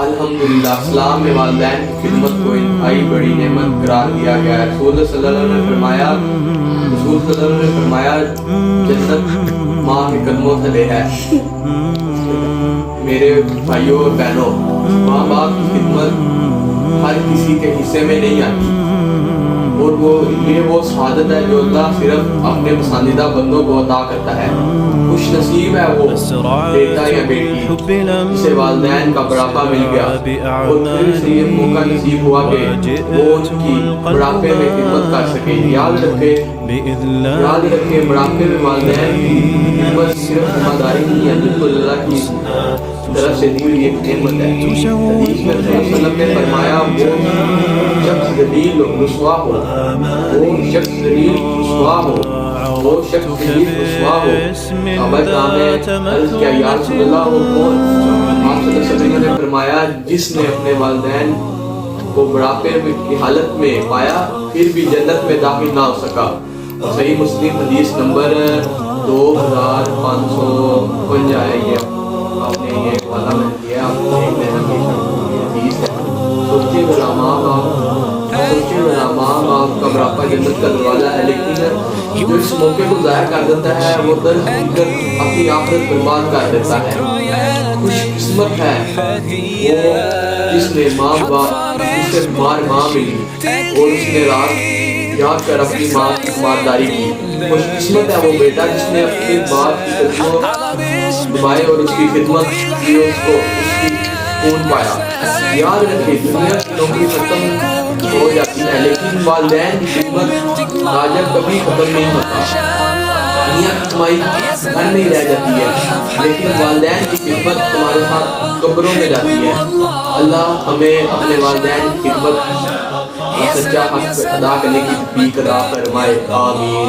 الحمدللہ اسلام میں والدین کی خدمت کو انتہائی بڑی نعمت قرار دیا گیا ہے۔ رسول صلی اللہ علیہ وسلم نے فرمایا جنت ماں کے قدموں تلے ہے۔ میرے بھائیوں اور بہنوں، ماں باپ کی خدمت ہر کسی کے حصے میں نہیں آتی، اور یہ وہ سعادت ہے جو اللہ صرف اپنے پسندیدہ بندوں کو عطا کرتا ہے۔ خوش نصیب ہے وہ بیٹا یا بیٹی جسے والدین کا بڑھاپا مل گیا اور پھر سے یہ موقع نصیب ہوا کہ وہ ان کی بڑھاپے میں خدمت کر سکے۔ یاد رکھے بڑھاپے میں والدین کی خدمت صرف ذمہ داری نہیں ہے، بالکل اللہ کی طرف سے دی ہوئی ایک نعمت ہے۔ حدیث میں رسول صلی اللہ علیہ وسلم نے فرمایا وہ شخص ذلیل رسوا ہو، صحابہ کرام نے عرض کیا یا رسول اللہ وہ کون؟ آپ صلی اللہ علیہ وسلم نے فرمایا جس نے اپنے والدین کو بڑھاپے کی حالت میں پایا پھر بھی جنت میں داخل نہ ہو سکا۔ صحیح مسلم حدیث نمبر 2555 ہے۔ یہ آپ نے یہ والا میں دیا، آپ دیکھ لینا کہ حدیث ہے۔ سوچے والا ماں باپ کا بڑھاپا جنت کا دروازہ ہے، لیکن جو اس موقع کو ضائع کر دیتا ہے وہ در حقیقت اپنی آخرت برباد کر دیتا ہے۔ خوش قسمت ہے وہ جس نے جسے ماں ملی اور اس نے رات یاد کر اپنی ماں کی خبرداری کی۔ خوش قسمت ہے وہ بیٹا جس نے اپنے باپ کی خدمت نبھائی اور اس کی خدمت کی، اس کی خون پایا۔ یاد رکھے دنیا کی نوکری ختم ہو جاتی ہے، لیکن والدین کی خدمت راجہ کبھی ختم نہیں ہوتا۔ دنیا کی کمائی گھر نہیں رہ جاتی ہے، لیکن والدین کی خدمت تمہارے ساتھ قبروں میں جاتی ہے۔ اللہ ہمیں اپنے والدین کی خدمت سچا حق ادا کرنے کی توفیق عطا فرمائے، آمین۔